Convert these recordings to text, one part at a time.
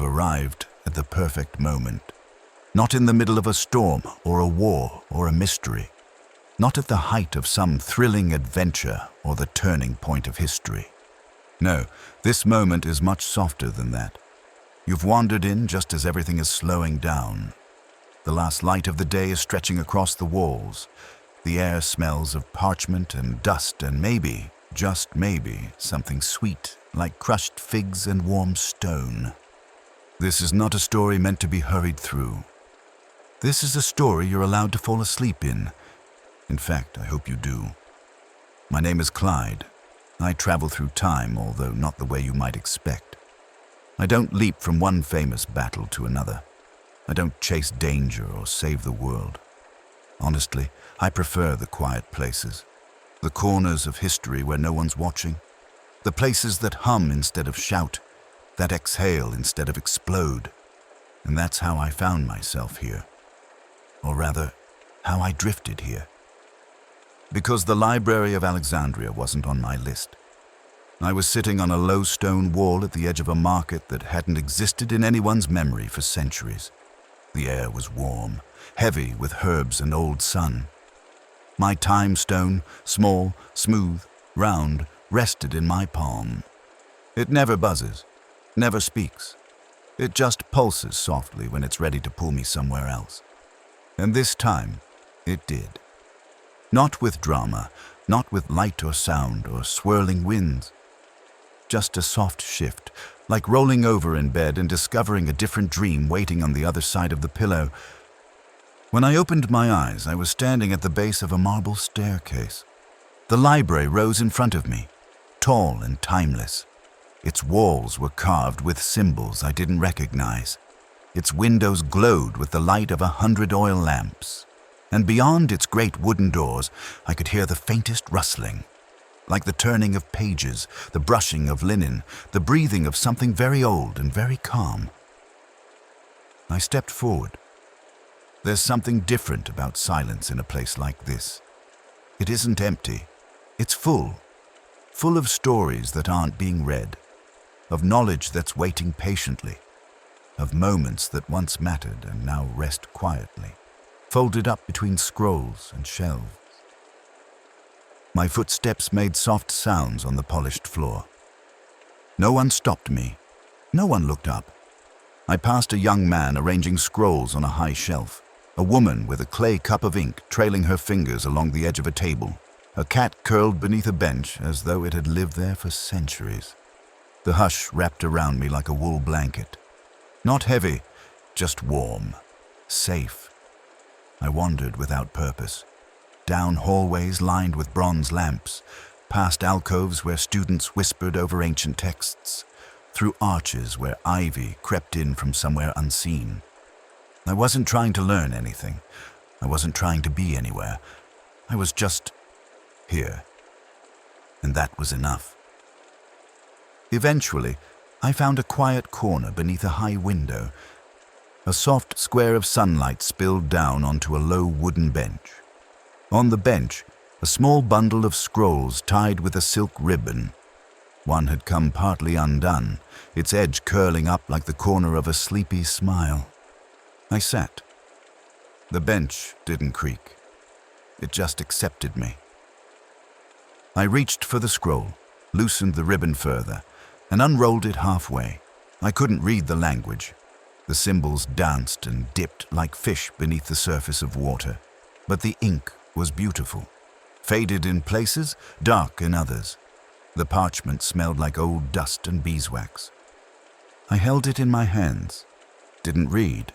You've arrived at the perfect moment. Not in the middle of a storm or a war or a mystery. Not at the height of some thrilling adventure or the turning point of history. No, this moment is much softer than that. You've wandered in just as everything is slowing down. The last light of the day is stretching across the walls. The air smells of parchment and dust and maybe, just maybe, something sweet like crushed figs and warm stone. This is not a story meant to be hurried through. This is a story you're allowed to fall asleep in. In fact, I hope you do. My name is Clyde. I travel through time, although not the way you might expect. I don't leap from one famous battle to another. I don't chase danger or save the world. Honestly, I prefer the quiet places, the corners of history where no one's watching, the places that hum instead of shout, that exhale instead of explode. And that's how I found myself here. Or rather, how I drifted here. Because the Library of Alexandria wasn't on my list. I was sitting on a low stone wall at the edge of a market that hadn't existed in anyone's memory for centuries. The air was warm, heavy with herbs and old sun. My time stone, small, smooth, round, rested in my palm. It never buzzes, never speaks. It just pulses softly when it's ready to pull me somewhere else. And this time, it did. Not with drama, not with light or sound or swirling winds. Just a soft shift, like rolling over in bed and discovering a different dream waiting on the other side of the pillow. When I opened my eyes, I was standing at the base of a marble staircase. The library rose in front of me, tall and timeless. Its walls were carved with symbols I didn't recognize. Its windows glowed with the light of 100 oil lamps. And beyond its great wooden doors, I could hear the faintest rustling, like the turning of pages, the brushing of linen, the breathing of something very old and very calm. I stepped forward. There's something different about silence in a place like this. It isn't empty. It's full of stories that aren't being read, of knowledge that's waiting patiently, of moments that once mattered and now rest quietly, folded up between scrolls and shelves. My footsteps made soft sounds on the polished floor. No one stopped me. No one looked up. I passed a young man arranging scrolls on a high shelf, a woman with a clay cup of ink trailing her fingers along the edge of a table, a cat curled beneath a bench as though it had lived there for centuries. The hush wrapped around me like a wool blanket. Not heavy, just warm, safe. I wandered without purpose, down hallways lined with bronze lamps, past alcoves where students whispered over ancient texts, through arches where ivy crept in from somewhere unseen. I wasn't trying to learn anything. I wasn't trying to be anywhere. I was just here. And that was enough. Eventually, I found a quiet corner beneath a high window. A soft square of sunlight spilled down onto a low wooden bench. On the bench, a small bundle of scrolls tied with a silk ribbon. One had come partly undone, its edge curling up like the corner of a sleepy smile. I sat. The bench didn't creak. It just accepted me. I reached for the scroll, loosened the ribbon further, and unrolled it halfway. I couldn't read the language. The symbols danced and dipped like fish beneath the surface of water. But the ink was beautiful, faded in places, dark in others. The parchment smelled like old dust and beeswax. I held it in my hands, didn't read,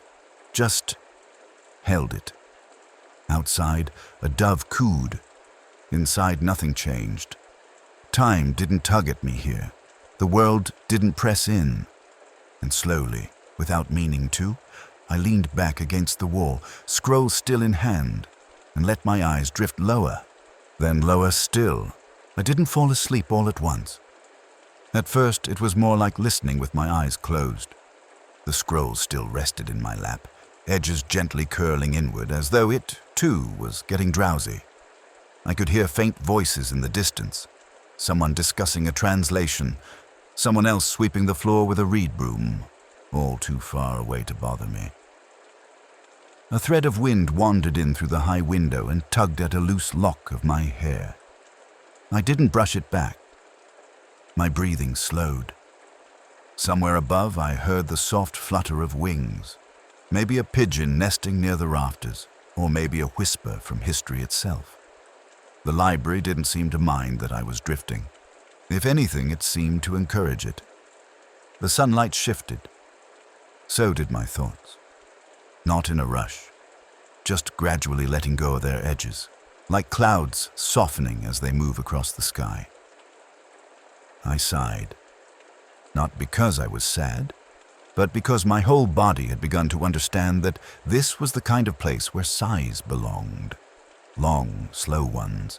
just held it. Outside, a dove cooed. Inside, nothing changed. Time didn't tug at me here. The world didn't press in. And slowly, without meaning to, I leaned back against the wall, scroll still in hand, and let my eyes drift lower, then lower still. I didn't fall asleep all at once. At first, it was more like listening with my eyes closed. The scroll still rested in my lap, edges gently curling inward as though it, too, was getting drowsy. I could hear faint voices in the distance, someone discussing a translation, someone else sweeping the floor with a reed broom. all too far away to bother me. A thread of wind wandered in through the high window and tugged at a loose lock of my hair. I didn't brush it back. My breathing slowed. Somewhere above, I heard the soft flutter of wings, maybe a pigeon nesting near the rafters, or maybe a whisper from history itself. The library didn't seem to mind that I was drifting. If anything, it seemed to encourage it. The sunlight shifted. So did my thoughts. Not in a rush, just gradually letting go of their edges, like clouds softening as they move across the sky. I sighed, not because I was sad, but because my whole body had begun to understand that this was the kind of place where sighs belonged. Long, slow ones,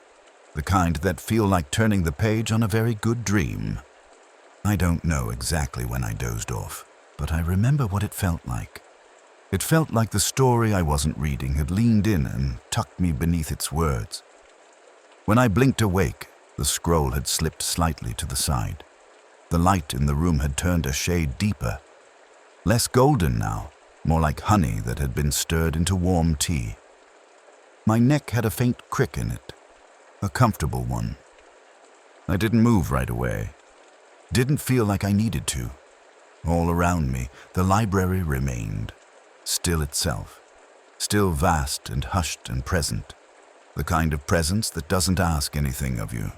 the kind that feel like turning the page on a very good dream. I don't know exactly when I dozed off, but I remember what it felt like. It felt like the story I wasn't reading had leaned in and tucked me beneath its words. When I blinked awake, the scroll had slipped slightly to the side. The light in the room had turned a shade deeper, less golden now, more like honey that had been stirred into warm tea. My neck had a faint crick in it, a comfortable one. I didn't move right away. Didn't feel like I needed to. All around me, the library remained, still itself, still vast and hushed and present, the kind of presence that doesn't ask anything of you,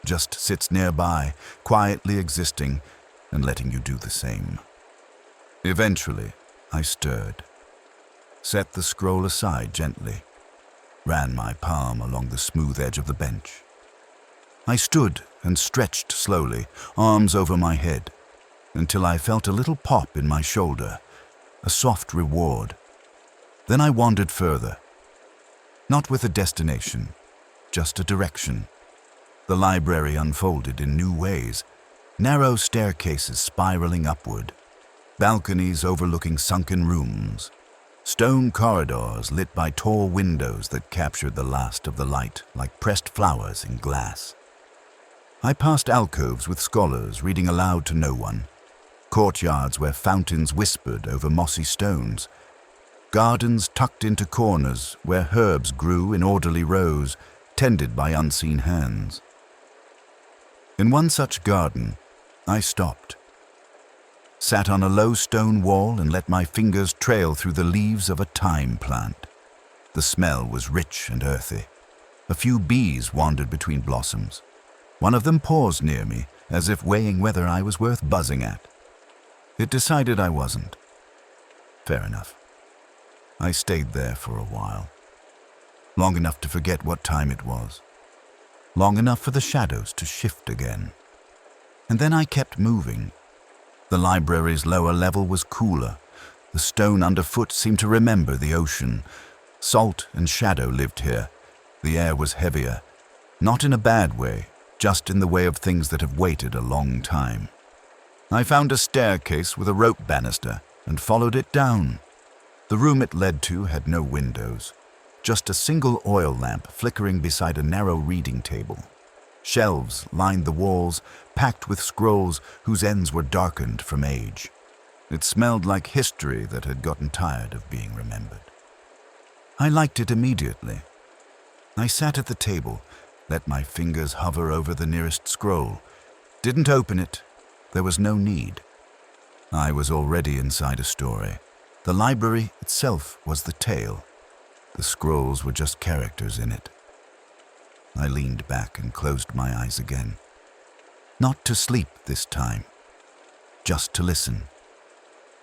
just sits nearby, quietly existing and letting you do the same. Eventually, I stirred, set the scroll aside gently, ran my palm along the smooth edge of the bench. I stood and stretched slowly, arms over my head, until I felt a little pop in my shoulder, a soft reward. Then I wandered further, not with a destination, just a direction. The library unfolded in new ways, narrow staircases spiraling upward, balconies overlooking sunken rooms, stone corridors lit by tall windows that captured the last of the light like pressed flowers in glass. I passed alcoves with scholars reading aloud to no one, courtyards where fountains whispered over mossy stones, gardens tucked into corners where herbs grew in orderly rows, tended by unseen hands. In one such garden, I stopped, sat on a low stone wall and let my fingers trail through the leaves of a thyme plant. The smell was rich and earthy. A few bees wandered between blossoms. One of them paused near me, as if weighing whether I was worth buzzing at. It decided I wasn't. Fair enough. I stayed there for a while. Long enough to forget what time it was. Long enough for the shadows to shift again. And then I kept moving. The library's lower level was cooler. The stone underfoot seemed to remember the ocean. Salt and shadow lived here. The air was heavier. Not in a bad way, just in the way of things that have waited a long time. I found a staircase with a rope banister and followed it down. The room it led to had no windows, just a single oil lamp flickering beside a narrow reading table. Shelves lined the walls, packed with scrolls whose ends were darkened from age. It smelled like history that had gotten tired of being remembered. I liked it immediately. I sat at the table, let my fingers hover over the nearest scroll, didn't open it. There was no need. I was already inside a story. The library itself was the tale. The scrolls were just characters in it. I leaned back and closed my eyes again. Not to sleep this time, just to listen.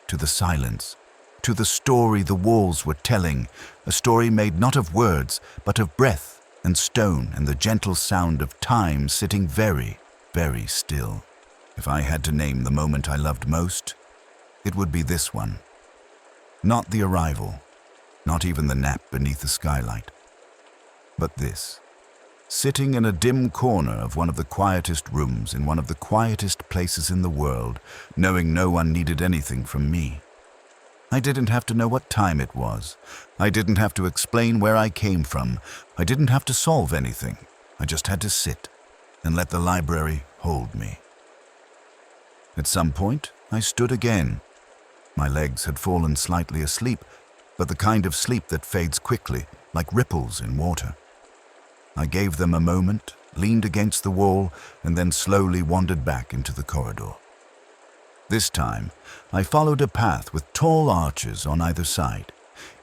To the silence, to the story the walls were telling, a story made not of words, but of breath and stone and the gentle sound of time sitting very, very still. If I had to name the moment I loved most, it would be this one. Not the arrival, not even the nap beneath the skylight, but this. Sitting in a dim corner of one of the quietest rooms in one of the quietest places in the world, knowing no one needed anything from me. I didn't have to know what time it was. I didn't have to explain where I came from. I didn't have to solve anything. I just had to sit and let the library hold me. At some point, I stood again, My legs had fallen slightly asleep, but the kind of sleep that fades quickly, like ripples in water. I gave them a moment, leaned against the wall, and then slowly wandered back into the corridor. This time, I followed a path with tall arches on either side,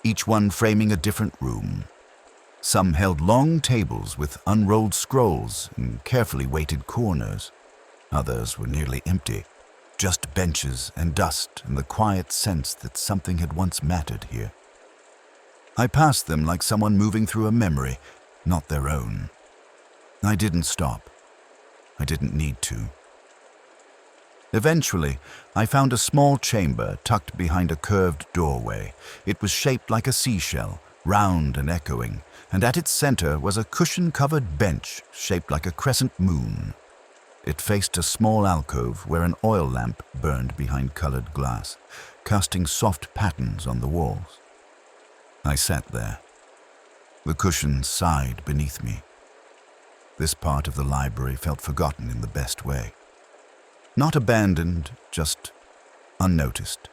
each one framing a different room. Some held long tables with unrolled scrolls in carefully weighted corners. Others were nearly empty, just benches and dust and the quiet sense that something had once mattered here. I passed them like someone moving through a memory, not their own. I didn't stop. I didn't need to. Eventually, I found a small chamber tucked behind a curved doorway. It was shaped like a seashell, round and echoing, and at its center was a cushion-covered bench shaped like a crescent moon. It faced a small alcove where an oil lamp burned behind colored glass, casting soft patterns on the walls. I sat there. The cushions sighed beneath me. This part of the library felt forgotten in the best way. Not abandoned, just unnoticed.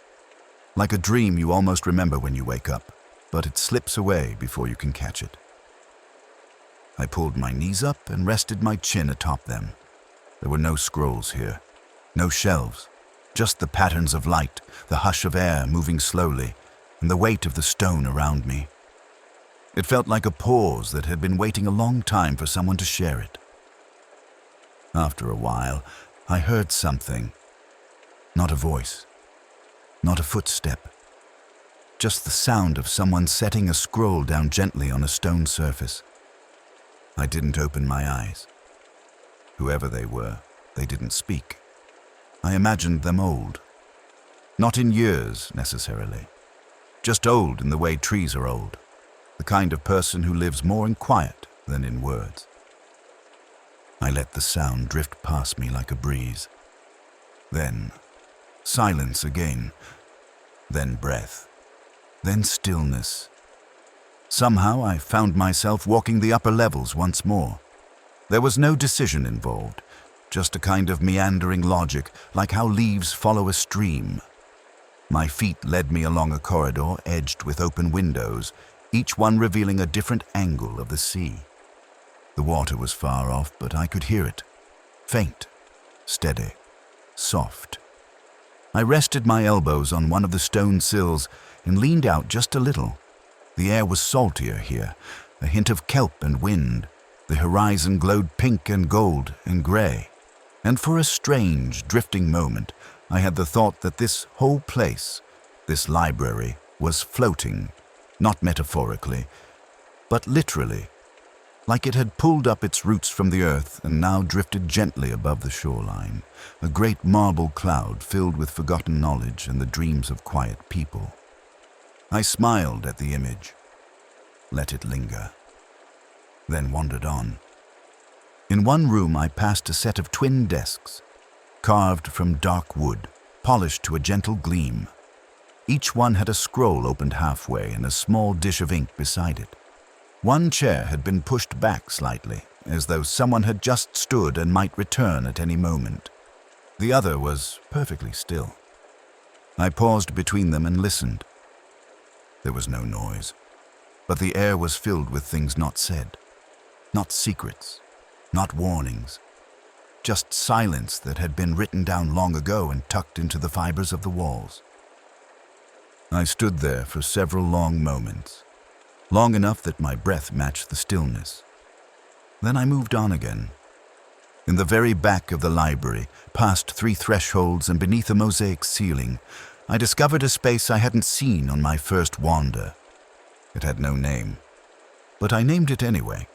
Like a dream you almost remember when you wake up, but it slips away before you can catch it. I pulled my knees up and rested my chin atop them. There were no scrolls here, no shelves, just the patterns of light, the hush of air moving slowly, and the weight of the stone around me. It felt like a pause that had been waiting a long time for someone to share it. After a while, I heard something. Not a voice, not a footstep, just the sound of someone setting a scroll down gently on a stone surface. I didn't open my eyes. Whoever they were, they didn't speak. I imagined them old. Not in years, necessarily. Just old in the way trees are old. The kind of person who lives more in quiet than in words. I let the sound drift past me like a breeze. Then, silence again. Then breath. Then stillness. Somehow I found myself walking the upper levels once more. There was no decision involved, just a kind of meandering logic, like how leaves follow a stream. My feet led me along a corridor edged with open windows, each one revealing a different angle of the sea. The water was far off, but I could hear it. Faint, steady, soft. I rested my elbows on one of the stone sills and leaned out just a little. The air was saltier here, a hint of kelp and wind. The horizon glowed pink and gold and gray. And for a strange, drifting moment, I had the thought that this whole place, this library, was floating, not metaphorically, but literally, like it had pulled up its roots from the earth and now drifted gently above the shoreline, a great marble cloud filled with forgotten knowledge and the dreams of quiet people. I smiled at the image, let it linger, then wandered on. In one room I passed a set of twin desks, carved from dark wood, polished to a gentle gleam. Each one had a scroll opened halfway and a small dish of ink beside it. One chair had been pushed back slightly, as though someone had just stood and might return at any moment. The other was perfectly still. I paused between them and listened. There was no noise, but the air was filled with things not said, not secrets, not warnings, just silence that had been written down long ago and tucked into the fibers of the walls. I stood there for several long moments, long enough that my breath matched the stillness. Then I moved on again. In the very back of the library, past 3 thresholds and beneath a mosaic ceiling, I discovered a space I hadn't seen on my first wander. It had no name, but I named it anyway.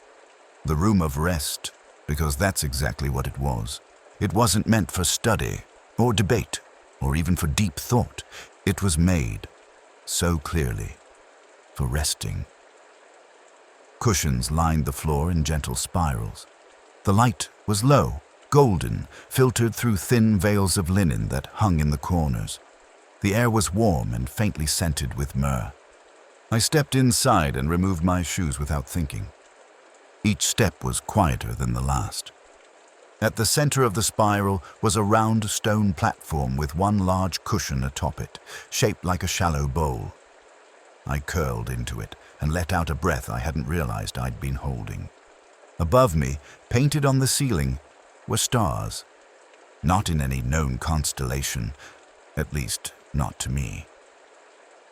The Room of Rest, because that's exactly what it was. It wasn't meant for study, or debate, or even for deep thought. It was made, so clearly, for resting. Cushions lined the floor in gentle spirals. The light was low, golden, filtered through thin veils of linen that hung in the corners. The air was warm and faintly scented with myrrh. I stepped inside and removed my shoes without thinking. Each step was quieter than the last. At the center of the spiral was a round stone platform with one large cushion atop it, shaped like a shallow bowl. I curled into it and let out a breath I hadn't realized I'd been holding. Above me, painted on the ceiling, were stars. Not in any known constellation, at least not to me.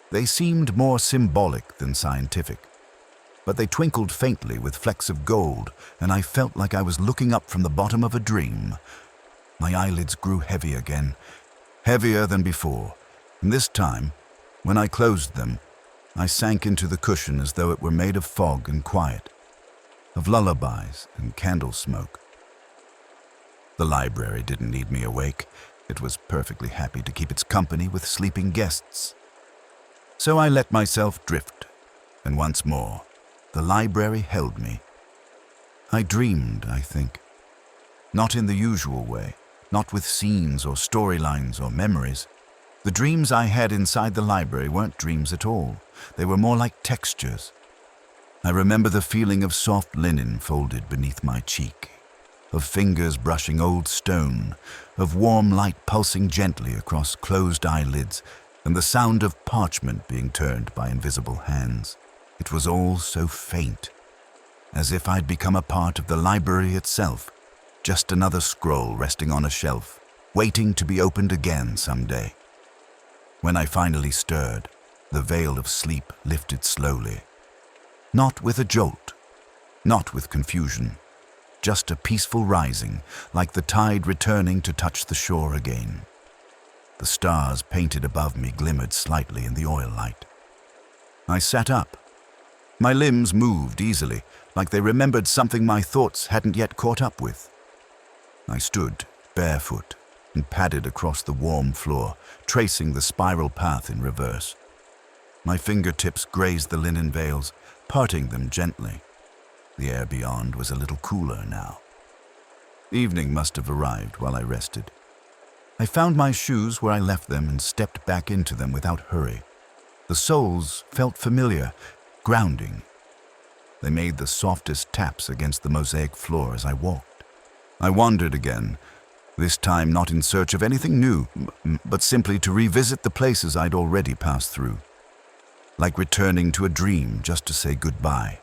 They seemed more symbolic than scientific, but they twinkled faintly with flecks of gold, and I felt like I was looking up from the bottom of a dream. My eyelids grew heavy again, heavier than before, and this time, when I closed them, I sank into the cushion as though it were made of fog and quiet, of lullabies and candle smoke. The library didn't need me awake. It was perfectly happy to keep its company with sleeping guests. So I let myself drift, and once more, the library held me. I dreamed, I think. Not in the usual way, not with scenes or storylines or memories. The dreams I had inside the library weren't dreams at all. They were more like textures. I remember the feeling of soft linen folded beneath my cheek, of fingers brushing old stone, of warm light pulsing gently across closed eyelids, and the sound of parchment being turned by invisible hands. It was all so faint, as if I'd become a part of the library itself, just another scroll resting on a shelf, waiting to be opened again someday. When I finally stirred, the veil of sleep lifted slowly. Not with a jolt, not with confusion, just a peaceful rising, like the tide returning to touch the shore again. The stars painted above me glimmered slightly in the oil light. I sat up. My limbs moved easily, like they remembered something my thoughts hadn't yet caught up with. I stood, barefoot, and padded across the warm floor, tracing the spiral path in reverse. My fingertips grazed the linen veils, parting them gently. The air beyond was a little cooler now. Evening must have arrived while I rested. I found my shoes where I left them and stepped back into them without hurry. The soles felt familiar, grounding. They made the softest taps against the mosaic floor as I walked. I wandered again, this time not in search of anything new, but simply to revisit the places I'd already passed through. Like returning to a dream just to say goodbye.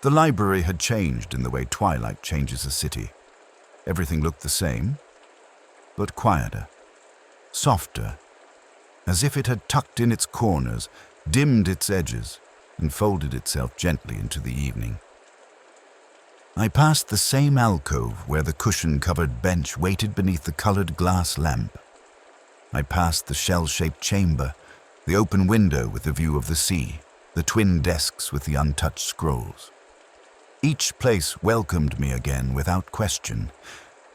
The library had changed in the way twilight changes a city. Everything looked the same, but quieter, softer, as if it had tucked in its corners, dimmed its edges, and folded itself gently into the evening. I passed the same alcove where the cushion-covered bench waited beneath the colored glass lamp. I passed the shell-shaped chamber, the open window with the view of the sea, the twin desks with the untouched scrolls. Each place welcomed me again without question,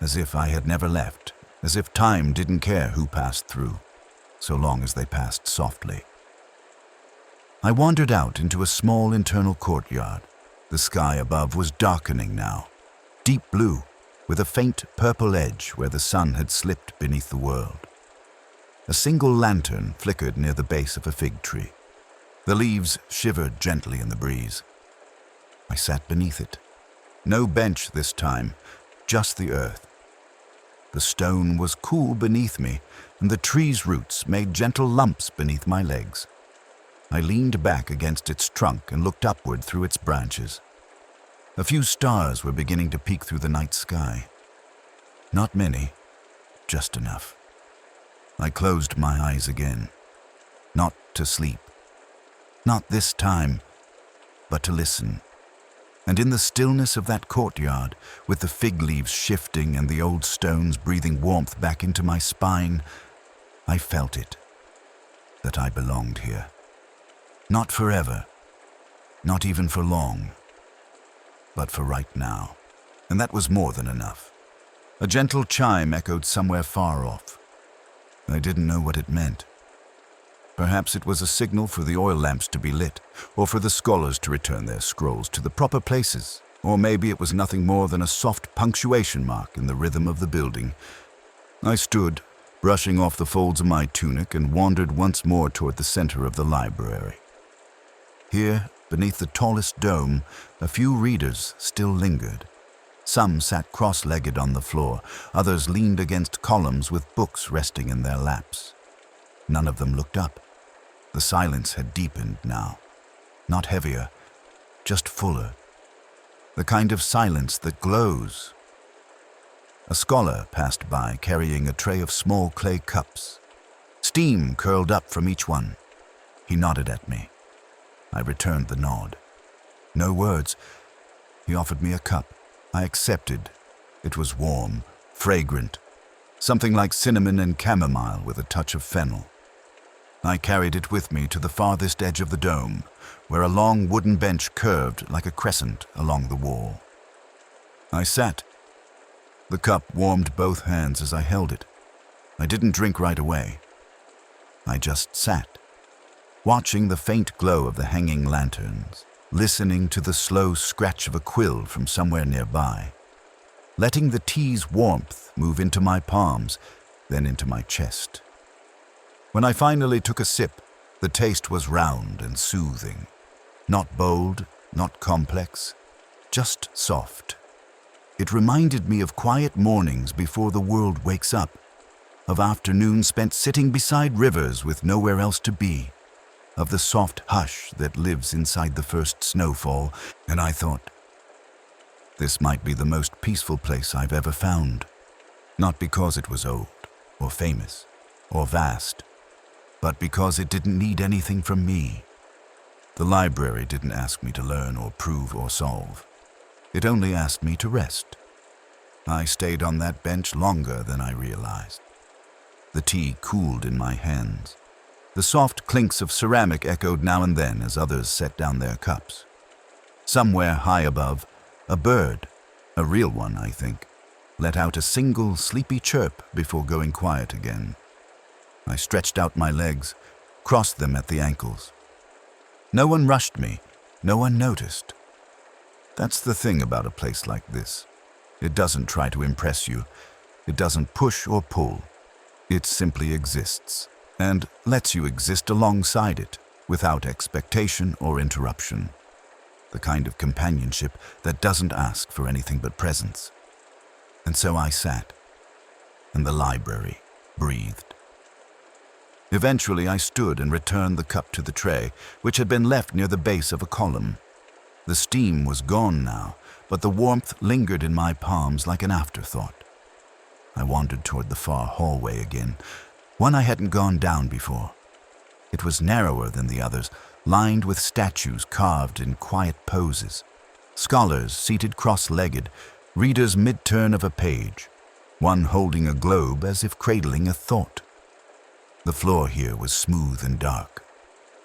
as if I had never left, as if time didn't care who passed through, so long as they passed softly. I wandered out into a small internal courtyard. The sky above was darkening now, deep blue, with a faint purple edge where the sun had slipped beneath the world. A single lantern flickered near the base of a fig tree. The leaves shivered gently in the breeze. I sat beneath it. No bench this time, just the earth. The stone was cool beneath me, and the tree's roots made gentle lumps beneath my legs. I leaned back against its trunk and looked upward through its branches. A few stars were beginning to peek through the night sky. Not many, just enough. I closed my eyes again, not to sleep. Not this time, but to listen. And in the stillness of that courtyard, with the fig leaves shifting and the old stones breathing warmth back into my spine, I felt it, that I belonged here. Not forever, not even for long, but for right now. And that was more than enough. A gentle chime echoed somewhere far off. I didn't know what it meant. Perhaps it was a signal for the oil lamps to be lit, or for the scholars to return their scrolls to the proper places, or maybe it was nothing more than a soft punctuation mark in the rhythm of the building. I stood, brushing off the folds of my tunic, and wandered once more toward the center of the library. Here, beneath the tallest dome, a few readers still lingered, Some sat cross-legged on the floor, others leaned against columns with books resting in their laps. None of them looked up. The silence had deepened now. Not heavier, just fuller. The kind of silence that glows. A scholar passed by carrying a tray of small clay cups. Steam curled up from each one. He nodded at me. I returned the nod. No words. He offered me a cup. I accepted. It was warm, fragrant, something like cinnamon and chamomile with a touch of fennel. I carried it with me to the farthest edge of the dome, where a long wooden bench curved like a crescent along the wall. I sat. The cup warmed both hands as I held it. I didn't drink right away. I just sat, watching the faint glow of the hanging lanterns, listening to the slow scratch of a quill from somewhere nearby, letting the tea's warmth move into my palms, then into my chest. When I finally took a sip, the taste was round and soothing. Not bold, not complex, just soft. It reminded me of quiet mornings before the world wakes up, of afternoons spent sitting beside rivers with nowhere else to be, of the soft hush that lives inside the first snowfall, and I thought, this might be the most peaceful place I've ever found. Not because it was old, or famous, or vast, but because it didn't need anything from me. The library didn't ask me to learn or prove or solve. It only asked me to rest. I stayed on that bench longer than I realized. The tea cooled in my hands. The soft clinks of ceramic echoed now and then as others set down their cups. Somewhere high above, a bird, a real one, I think, let out a single sleepy chirp before going quiet again. I stretched out my legs, crossed them at the ankles. No one rushed me, no one noticed. That's the thing about a place like this. It doesn't try to impress you. It doesn't push or pull. It simply exists, and lets you exist alongside it, without expectation or interruption. The kind of companionship that doesn't ask for anything but presence. And so I sat, and the library breathed. Eventually I stood and returned the cup to the tray, which had been left near the base of a column. The steam was gone now, but the warmth lingered in my palms like an afterthought. I wandered toward the far hallway again, one I hadn't gone down before. It was narrower than the others, lined with statues carved in quiet poses. Scholars seated cross-legged, readers mid-turn of a page, one holding a globe as if cradling a thought. The floor here was smooth and dark.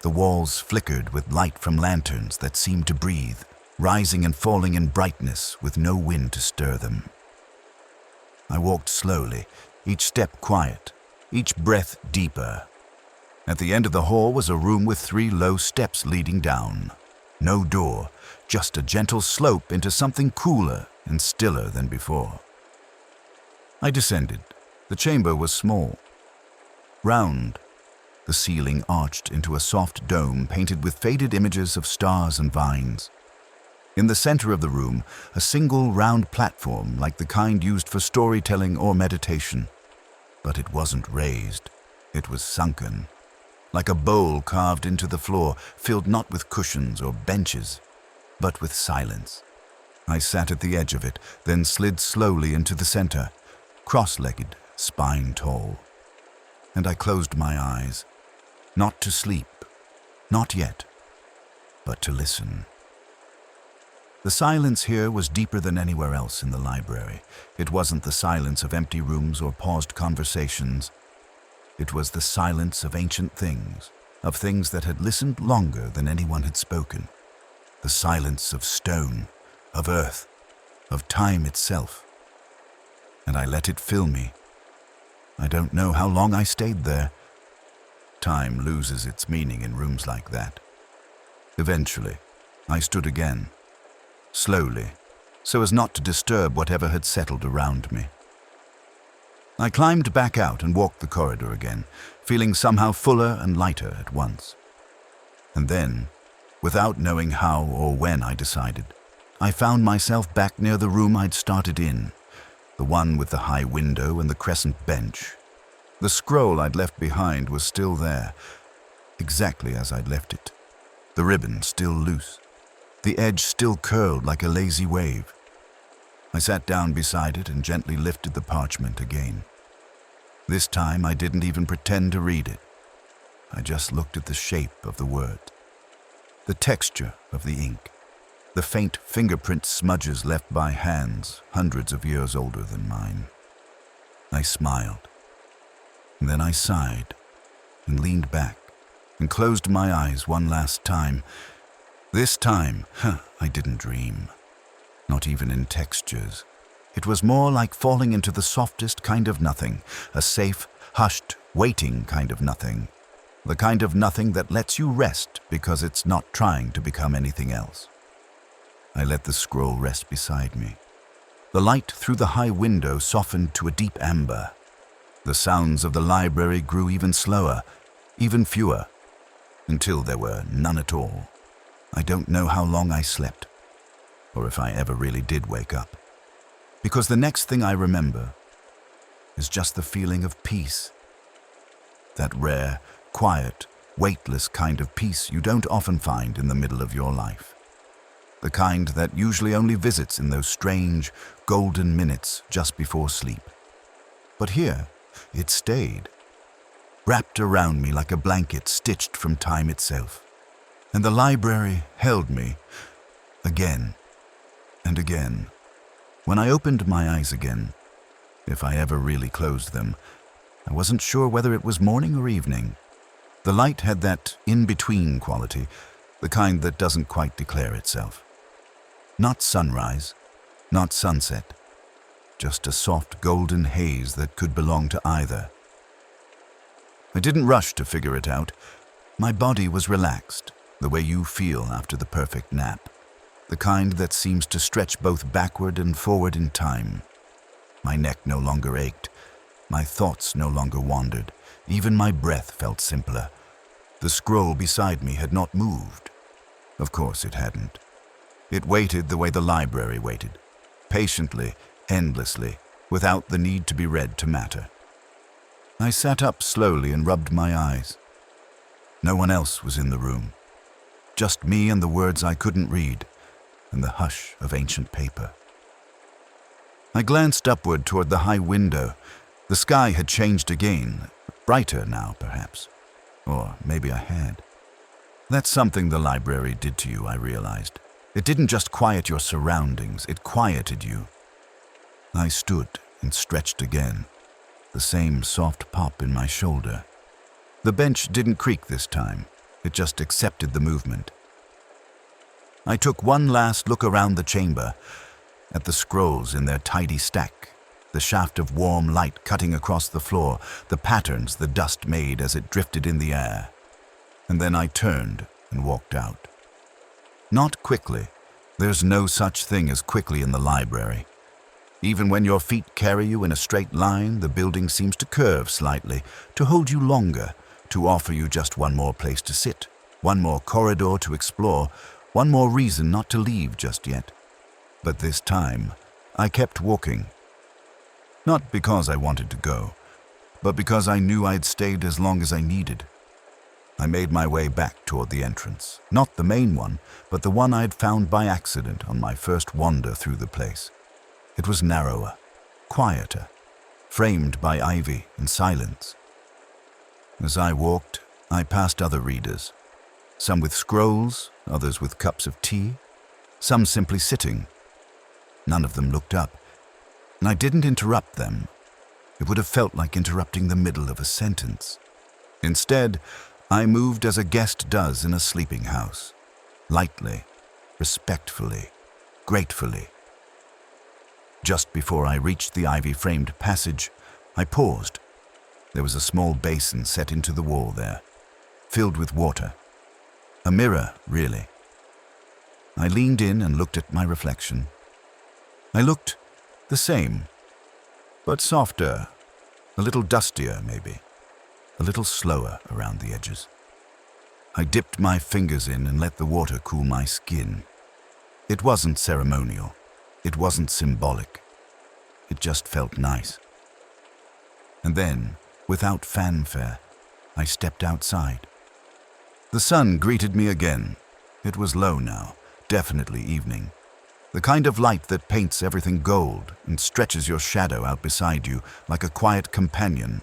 The walls flickered with light from lanterns that seemed to breathe, rising and falling in brightness with no wind to stir them. I walked slowly, each step quiet, each breath deeper. At the end of the hall was a room with 3 low steps leading down. No door, just a gentle slope into something cooler and stiller than before. I descended. The chamber was small, round. The ceiling arched into a soft dome painted with faded images of stars and vines. In the center of the room, a single round platform like the kind used for storytelling or meditation. But it wasn't raised. It was sunken, like a bowl carved into the floor, filled not with cushions or benches, but with silence. I sat at the edge of it, then slid slowly into the center, cross-legged, spine tall. And I closed my eyes, not to sleep, not yet, but to listen. The silence here was deeper than anywhere else in the library. It wasn't the silence of empty rooms or paused conversations. It was the silence of ancient things, of things that had listened longer than anyone had spoken. The silence of stone, of earth, of time itself. And I let it fill me. I don't know how long I stayed there. Time loses its meaning in rooms like that. Eventually, I stood again, slowly, so as not to disturb whatever had settled around me. I climbed back out and walked the corridor again, feeling somehow fuller and lighter at once. And then, without knowing how or when I decided, I found myself back near the room I'd started in, the one with the high window and the crescent bench. The scroll I'd left behind was still there, exactly as I'd left it. The ribbon still loose, the edge still curled like a lazy wave. I sat down beside it and gently lifted the parchment again. This time I didn't even pretend to read it. I just looked at the shape of the word, the texture of the ink, the faint fingerprint smudges left by hands hundreds of years older than mine. I smiled. And then I sighed and leaned back and closed my eyes one last time. This time, I didn't dream. Not even in textures. It was more like falling into the softest kind of nothing, a safe, hushed, waiting kind of nothing. The kind of nothing that lets you rest because it's not trying to become anything else. I let the scroll rest beside me. The light through the high window softened to a deep amber. The sounds of the library grew even slower, even fewer, until there were none at all. I don't know how long I slept, or if I ever really did wake up, because the next thing I remember is just the feeling of peace. That rare, quiet, weightless kind of peace you don't often find in the middle of your life. The kind that usually only visits in those strange, golden minutes just before sleep. But here, it stayed, wrapped around me like a blanket stitched from time itself. And the library held me, again and again. When I opened my eyes again, if I ever really closed them, I wasn't sure whether it was morning or evening. The light had that in-between quality, the kind that doesn't quite declare itself. Not sunrise, not sunset, just a soft golden haze that could belong to either. I didn't rush to figure it out. My body was relaxed, the way you feel after the perfect nap, the kind that seems to stretch both backward and forward in time. My neck no longer ached, my thoughts no longer wandered, even my breath felt simpler. The scroll beside me had not moved. Of course it hadn't. It waited the way the library waited, patiently, endlessly, without the need to be read to matter. I sat up slowly and rubbed my eyes. No one else was in the room. Just me and the words I couldn't read, and the hush of ancient paper. I glanced upward toward the high window. The sky had changed again, brighter now, perhaps. Or maybe I had. That's something the library did to you, I realized. It didn't just quiet your surroundings, it quieted you. I stood and stretched again, the same soft pop in my shoulder. The bench didn't creak this time, it just accepted the movement. I took one last look around the chamber, at the scrolls in their tidy stack, the shaft of warm light cutting across the floor, the patterns the dust made as it drifted in the air. And then I turned and walked out. Not quickly. There's no such thing as quickly in the library. Even when your feet carry you in a straight line, the building seems to curve slightly, to hold you longer, to offer you just one more place to sit, one more corridor to explore, one more reason not to leave just yet. But this time, I kept walking. Not because I wanted to go, but because I knew I'd stayed as long as I needed. I made my way back toward the entrance, not the main one, but the one I'd found by accident on my first wander through the place. It was narrower, quieter, framed by ivy and silence. As I walked, I passed other readers, some with scrolls, others with cups of tea, some simply sitting. None of them looked up, and I didn't interrupt them. It would have felt like interrupting the middle of a sentence. Instead, I moved as a guest does in a sleeping house, lightly, respectfully, gratefully. Just before I reached the ivy-framed passage, I paused. There was a small basin set into the wall there, filled with water. A mirror, really. I leaned in and looked at my reflection. I looked the same, but softer, a little dustier maybe, a little slower around the edges. I dipped my fingers in and let the water cool my skin. It wasn't ceremonial. It wasn't symbolic. It just felt nice. And then, without fanfare, I stepped outside. The sun greeted me again. It was low now, definitely evening. The kind of light that paints everything gold and stretches your shadow out beside you like a quiet companion.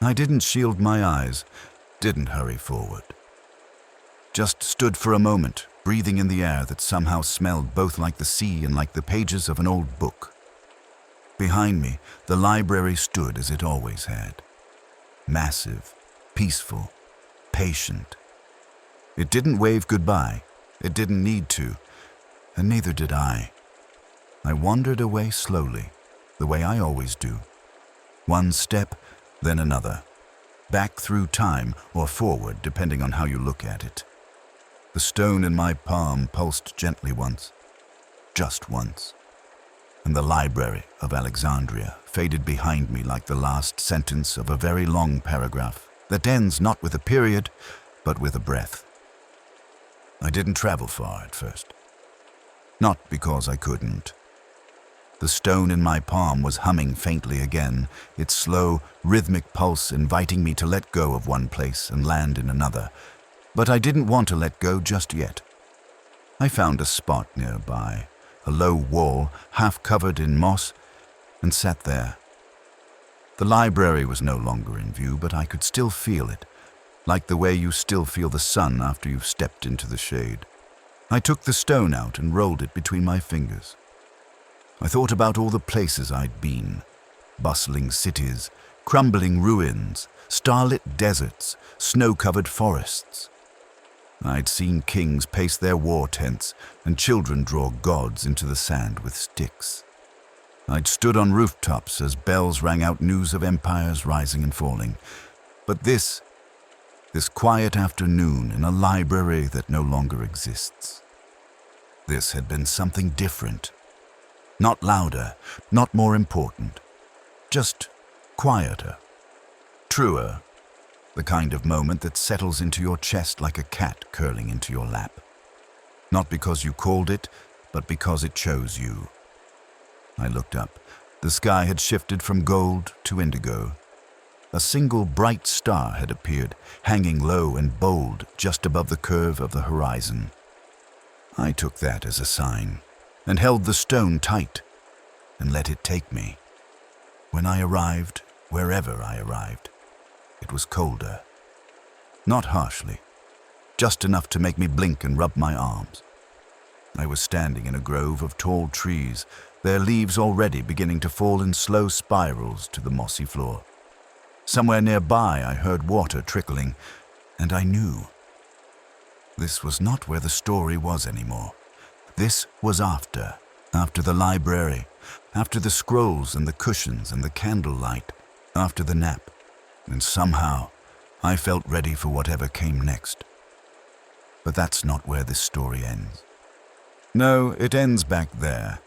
I didn't shield my eyes, didn't hurry forward. Just stood for a moment, breathing in the air that somehow smelled both like the sea and like the pages of an old book. Behind me, the library stood as it always had. Massive, peaceful, patient. It didn't wave goodbye. It didn't need to, and neither did I. I wandered away slowly, the way I always do. One step, then another. Back through time or forward, depending on how you look at it. The stone in my palm pulsed gently once, just once. And the Library of Alexandria faded behind me like the last sentence of a very long paragraph that ends not with a period, but with a breath. I didn't travel far at first. Not because I couldn't. The stone in my palm was humming faintly again, its slow, rhythmic pulse inviting me to let go of one place and land in another. But I didn't want to let go just yet. I found a spot nearby, a low wall half covered in moss, and sat there. The library was no longer in view, but I could still feel it, like the way you still feel the sun after you've stepped into the shade. I took the stone out and rolled it between my fingers. I thought about all the places I'd been, bustling cities, crumbling ruins, starlit deserts, snow-covered forests. I'd seen kings pace their war tents and children draw gods into the sand with sticks. I'd stood on rooftops as bells rang out news of empires rising and falling. But this quiet afternoon in a library that no longer exists. This had been something different. Not louder, not more important. Just quieter. Truer. The kind of moment that settles into your chest like a cat curling into your lap. Not because you called it, but because it chose you. I looked up. The sky had shifted from gold to indigo. A single bright star had appeared, hanging low and bold just above the curve of the horizon. I took that as a sign, and held the stone tight, and let it take me. When I arrived, wherever I arrived, it was colder. Not harshly, just enough to make me blink and rub my arms. I was standing in a grove of tall trees, their leaves already beginning to fall in slow spirals to the mossy floor. Somewhere nearby I heard water trickling, and I knew. This was not where the story was anymore. This was after the library, after the scrolls and the cushions and the candlelight, after the nap. And somehow I felt ready for whatever came next. But that's not where this story ends. No, it ends back there,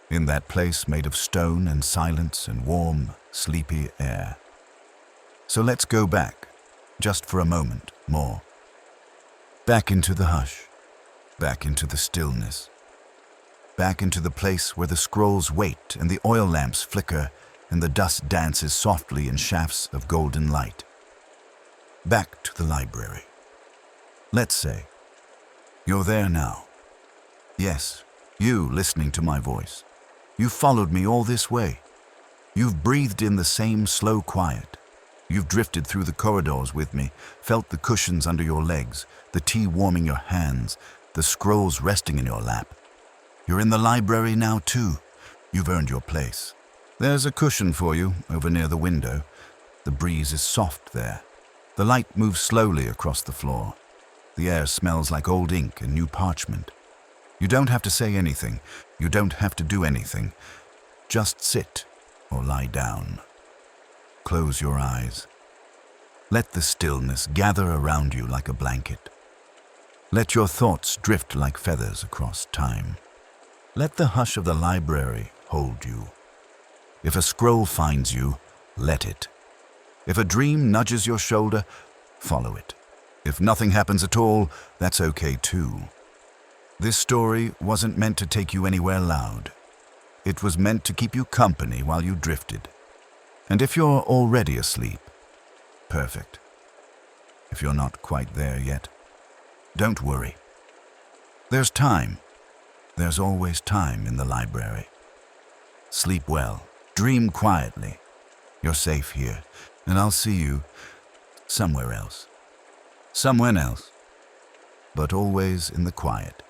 in that place made of stone and silence and warm, sleepy air. So let's go back, just for a moment more. Back into the hush, back into the stillness, back into the place where the scrolls wait and the oil lamps flicker and the dust dances softly in shafts of golden light. Back to the library. Let's say, you're there now. Yes, you listening to my voice. You've followed me all this way. You've breathed in the same slow quiet. You've drifted through the corridors with me, felt the cushions under your legs, the tea warming your hands, the scrolls resting in your lap. You're in the library now too. You've earned your place. There's a cushion for you over near the window. The breeze is soft there. The light moves slowly across the floor. The air smells like old ink and new parchment. You don't have to say anything. You don't have to do anything. Just sit or lie down. Close your eyes. Let the stillness gather around you like a blanket. Let your thoughts drift like feathers across time. Let the hush of the library hold you. If a scroll finds you, let it. If a dream nudges your shoulder, follow it. If nothing happens at all, that's okay too. This story wasn't meant to take you anywhere loud. It was meant to keep you company while you drifted. And if you're already asleep, perfect. If you're not quite there yet, don't worry. There's time. There's always time in the library. Sleep well. Dream quietly. You're safe here, and I'll see you somewhere else. Somewhere else. But always in the quiet.